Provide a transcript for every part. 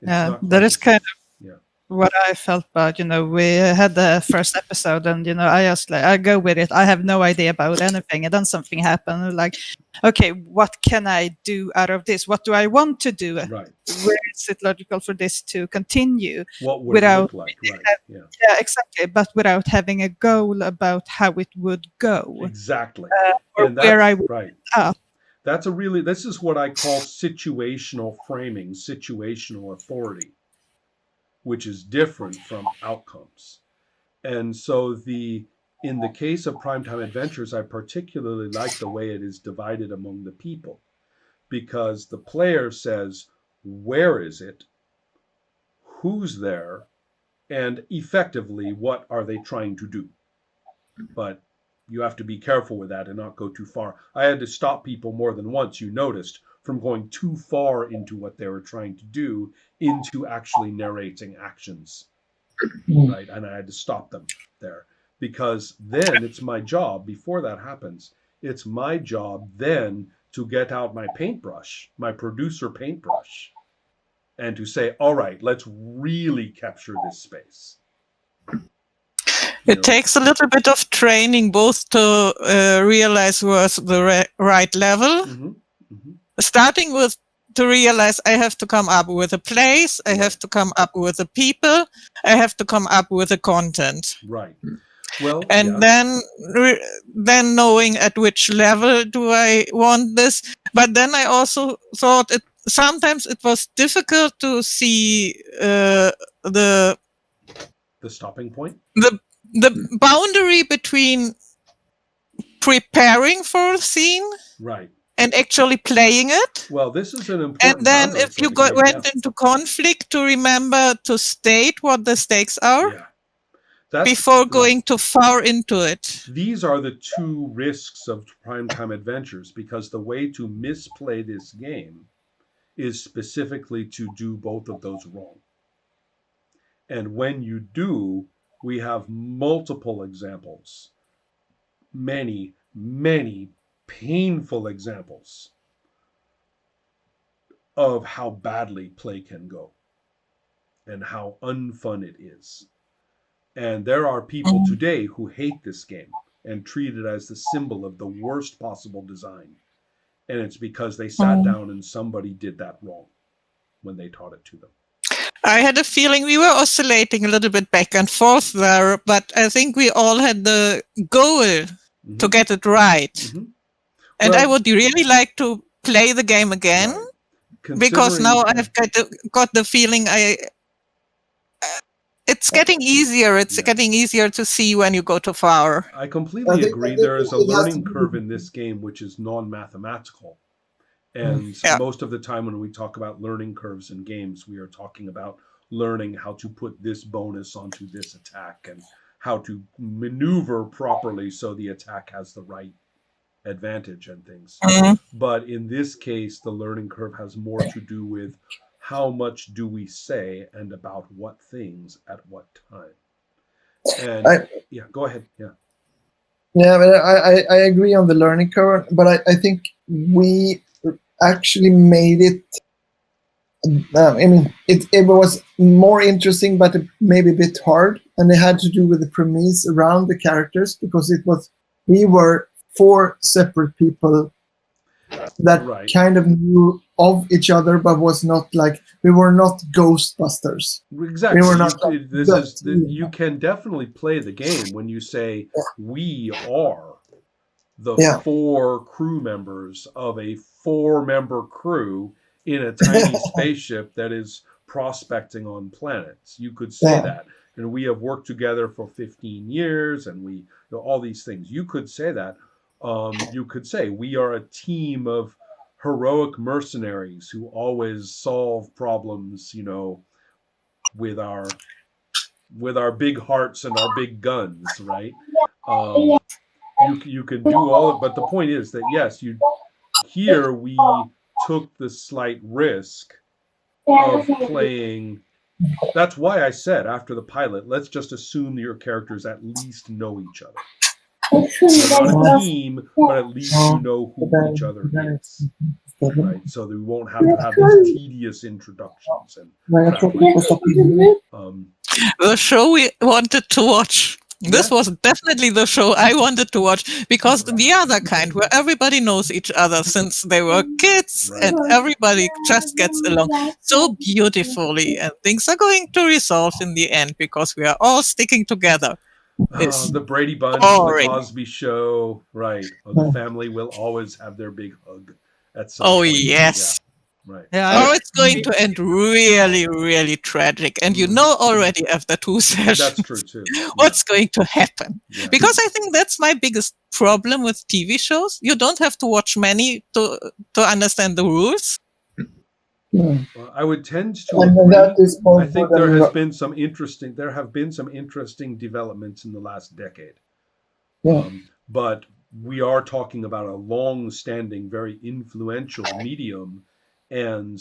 It's not that is kind of yeah. what I felt about, we had the first episode and, I just I go with it. I have no idea about anything. And then something happened. Like, okay, what can I do out of this? What do I want to do? Right. Where is it logical for this to continue? What would without, it look like? Right. Yeah. Yeah, exactly. But without having a goal about how it would go. Exactly. Or And where I that's would right. end up. This is what I call situational framing, situational authority, which is different from outcomes. And so in the case of Primetime Adventures, I particularly like the way it is divided among the people, because the player says, where is it? Who's there? And effectively, what are they trying to do? But you have to be careful with that and not go too far. I had to stop people more than once, you noticed, from going too far into what they were trying to do, into actually narrating actions. Right? And I had to stop them there, because then it's my job, before that happens, it's my job then to get out my paintbrush, my producer paintbrush, and to say, all right, let's really capture this space. It takes a little bit of training, both to realize what's the right level, starting with to realize I have to come up with a place, I have to come up with the people, I have to come up with the content. Right. Well, and then knowing at which level do I want this. But then I also thought sometimes it was difficult to see the stopping point, the boundary between preparing for a scene, right, and actually playing it. Well, this is an important. And then if you went into conflict, to remember to state what the stakes are before going too far into it. These are the two risks of Primetime Adventures, because the way to misplay this game is specifically to do both of those wrong. And when you do, we have multiple examples, many, many painful examples of how badly play can go and how unfun it is. And there are people today who hate this game and treat it as the symbol of the worst possible design. And it's because they sat down and somebody did that wrong when they taught it to them. I had a feeling we were oscillating a little bit back and forth there, but I think we all had the goal to get it right. And I would really like to play the game again, because now I've got the feeling it's getting easier. It's getting easier to see when you go too far. I completely agree. There is a learning curve in this game which is non-mathematical. And most of the time when we talk about learning curves in games, we are talking about learning how to put this bonus onto this attack and how to maneuver properly so the attack has the right advantage and things. But in this case, the learning curve has more to do with how much do we say and about what things at what time. And go ahead. But I agree on the learning curve, but I think we actually made it. It was more interesting, but maybe a bit hard, and it had to do with the premise around the characters, because we were 4 separate people that kind of knew of each other, but was not like, we were not Ghostbusters. Exactly. We were not. You can definitely play the game when you say we are the 4 crew members of a 4-member crew in a tiny spaceship that is prospecting on planets. You could say that. And we have worked together for 15 years and all these things. You could say that. You could say we are a team of heroic mercenaries who always solve problems, with our big hearts and our big guns, right? You can do all of, but the point is that yes, here we took the slight risk of playing. That's why I said after the pilot, let's just assume that your characters at least know each other. They're not a team, but at least you know who each other is. Right, so they won't have to have these tedious introductions and the show we wanted to watch. This was definitely the show I wanted to watch, because the other kind where everybody knows each other since they were kids and everybody just gets along so beautifully, and things are going to resolve in the end because we are all sticking together. The Brady Bunch, boring. the Cosby Show, right? The family will always have their big hug at some point. Yes. Right. Yeah, it's going to end really, really tragic. And you know already after 2 sessions. That's true too. What's going to happen? Yeah. Because I think that's my biggest problem with TV shows. You don't have to watch many to understand the rules. Well, I would tend to agree. I think there have been some interesting developments in the last decade. But we are talking about a long-standing, very influential medium, and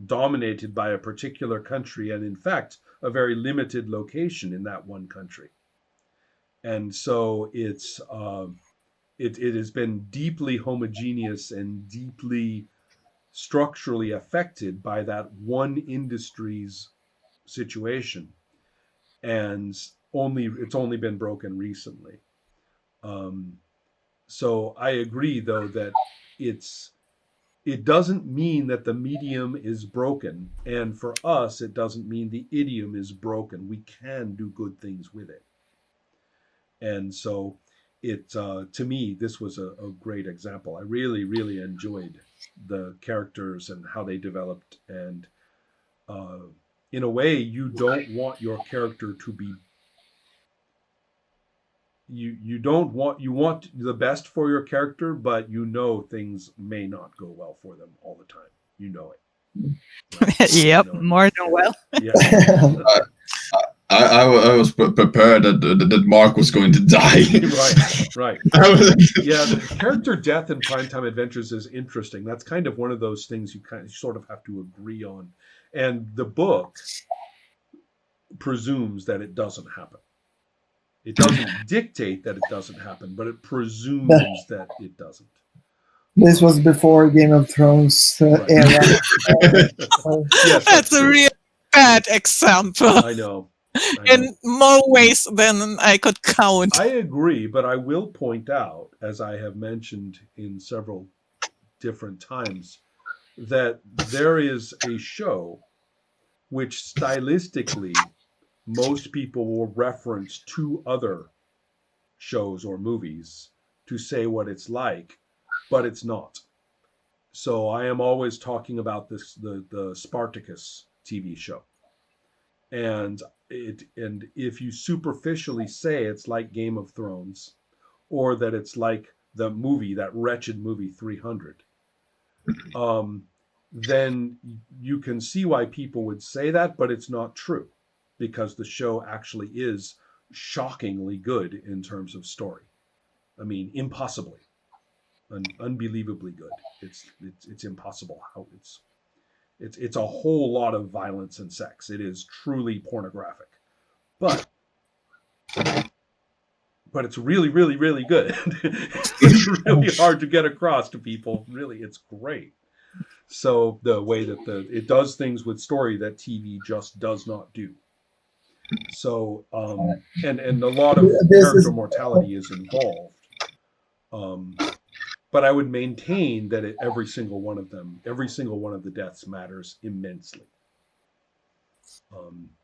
dominated by a particular country, and in fact a very limited location in that one country. And so it has been deeply homogeneous and deeply structurally affected by that one industry's situation, and it's only been broken recently. So I agree, though, that it doesn't mean that the medium is broken, and for us, it doesn't mean the idiom is broken. We can do good things with it, and so to me, this was a great example. I really, really enjoyed the characters and how they developed, and in a way, you don't want your character to be. You want the best for your character, but you know things may not go well for them all the time. You know it. Right? Yep, more than well. Yeah. I was prepared that Mark was going to die. Right. Yeah, the character death in Primetime Adventures is interesting. That's kind of one of those things you sort of have to agree on. And the book presumes that it doesn't happen. It doesn't dictate that it doesn't happen, but it presumes that it doesn't. This was before Game of Thrones era. Yes, that's a real bad example. I know. In more ways than I could count. I agree, but I will point out, as I have mentioned in several different times, that there is a show which stylistically most people will reference 2 other shows or movies to say what it's like, but it's not. So I am always talking about the Spartacus TV show. And if you superficially say it's like Game of Thrones, or that it's like that wretched movie 300, then you can see why people would say that, but it's not true, because the show actually is shockingly good in terms of story. I mean, impossibly, unbelievably good. It's impossible how it's a whole lot of violence and sex. It is truly pornographic, but it's really, really, really good. It's really hard to get across to people. Really, it's great. So the way that it does things with story that TV just does not do. So and a lot of character mortality is involved. But I would maintain that every single one of the deaths matters immensely.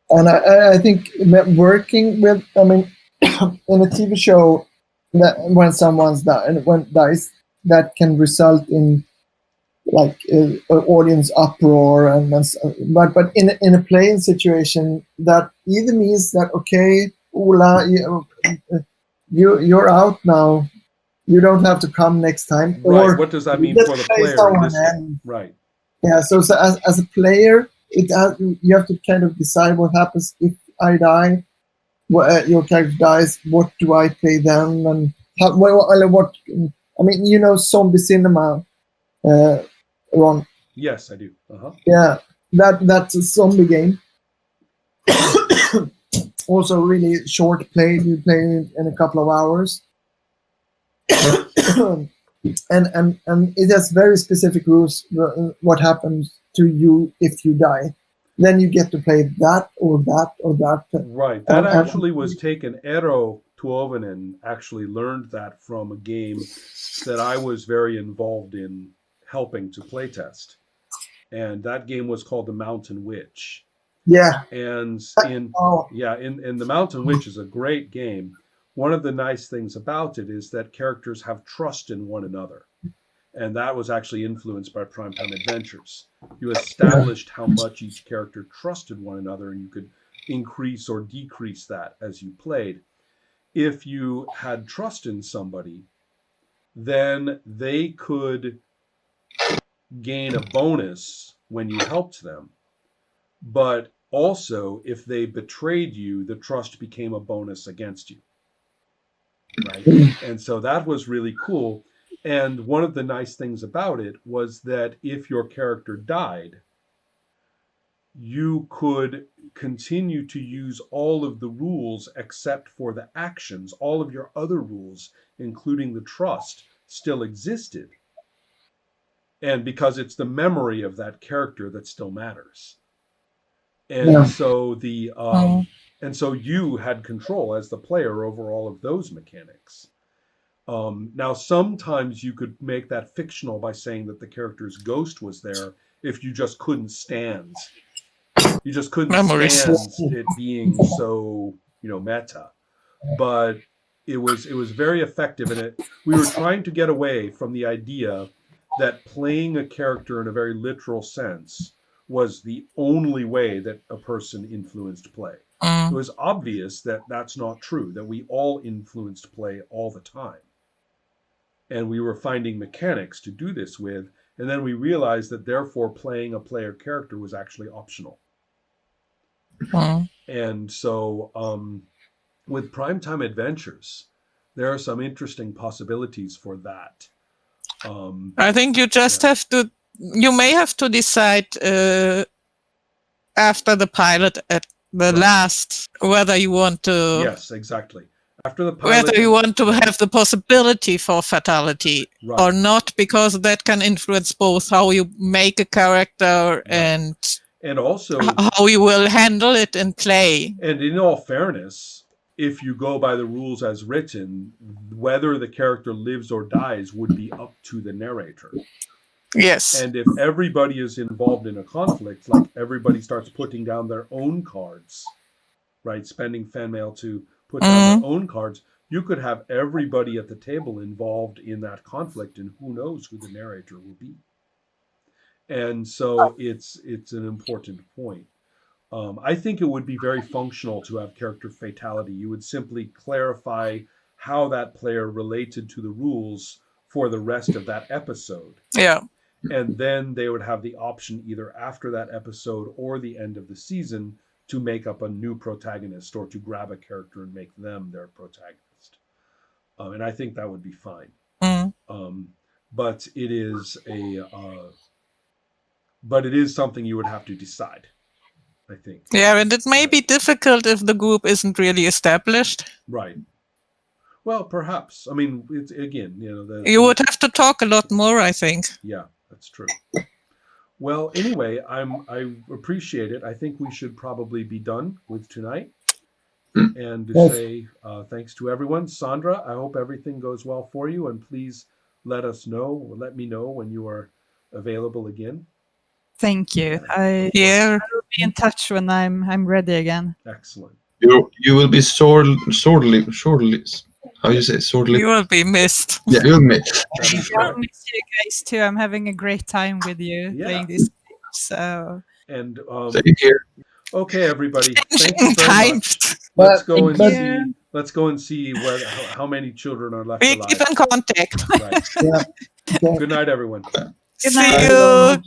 And I think working with, in a TV show, that when someone's dies, that can result in like audience uproar, but in a playing situation, that either means that, okay, Ola, you're out now. You don't have to come next time. Right. Or what does that mean for the player? Right. Yeah. So as a player, you have to kind of decide what happens if I die. Your character dies. What do I play then? And what? I mean, zombie cinema, Ron. Yes, I do. Uh-huh. Yeah, that's a zombie game. Also, really short play. You play it in a couple of hours. and it has very specific rules. What happens to you if you die? Then you get to play that or that or that. Right. That actually was taken. Eero Tuovinen actually learned that from a game that I was very involved in helping to playtest. And that game was called The Mountain Witch. Yeah. And in The Mountain Witch is a great game. One of the nice things about it is that characters have trust in one another. And that was actually influenced by Primetime Adventures. You established how much each character trusted one another, and you could increase or decrease that as you played. If you had trust in somebody, then they could gain a bonus when you helped them. But also, if they betrayed you, the trust became a bonus against you. Right? And so that was really cool. And one of the nice things about it was that if your character died, you could continue to use all of the rules except for the actions. All of your other rules, including the trust, still existed. And because it's the memory of that character that still matters. And so and so you had control as the player over all of those mechanics. Now, sometimes you could make that fictional by saying that the character's ghost was there if you just couldn't stand. You just couldn't stand it being so, meta. But it was very effective, and we were trying to get away from the idea that playing a character in a very literal sense was the only way that a person influenced play. It was obvious that that's not true, that we all influenced play all the time. And we were finding mechanics to do this with, and then we realized that therefore playing a player character was actually optional. And so with Primetime Adventures, there are some interesting possibilities for that. I think you just have to, you may have to decide after the pilot at the last whether you want to. Yes, exactly. After the pilot, whether you want to have the possibility for fatality or not, because that can influence both how you make a character and also how you will handle it in play. And in all fairness, if you go by the rules as written, whether the character lives or dies would be up to the narrator. Yes. And if everybody is involved in a conflict, like everybody starts putting down their own cards, right, spending fan mail to put down their own cards, you could have everybody at the table involved in that conflict, and who knows who the narrator will be. And so it's an important point. I think it would be very functional to have character fatality. You would simply clarify how that player related to the rules for the rest of that episode. Yeah. And then they would have the option either after that episode or the end of the season to make up a new protagonist or to grab a character and make them their protagonist. And I think that would be fine. But it is something you would have to decide, I think. Yeah, and it may be difficult if the group isn't really established. Right. Well, perhaps. I mean, it's again, you would have to talk a lot more, I think. Yeah, that's true. Well, anyway, I appreciate it. I think we should probably be done with tonight. And to say thanks to everyone. Sandra, I hope everything goes well for you, and please let me know when you are available again. Thank you. I will be in touch when I'm ready again. Excellent. You will be sorely. How do you say sorely? You will be missed. Yeah, you'll miss. I'll miss you guys too. I'm having a great time with you playing this game. So. And same here. Okay, everybody. Thank you very much. Let's go and see how many children are left alive. Keep in contact. Right. Yeah. Okay. Good night, everyone. Good night. See you.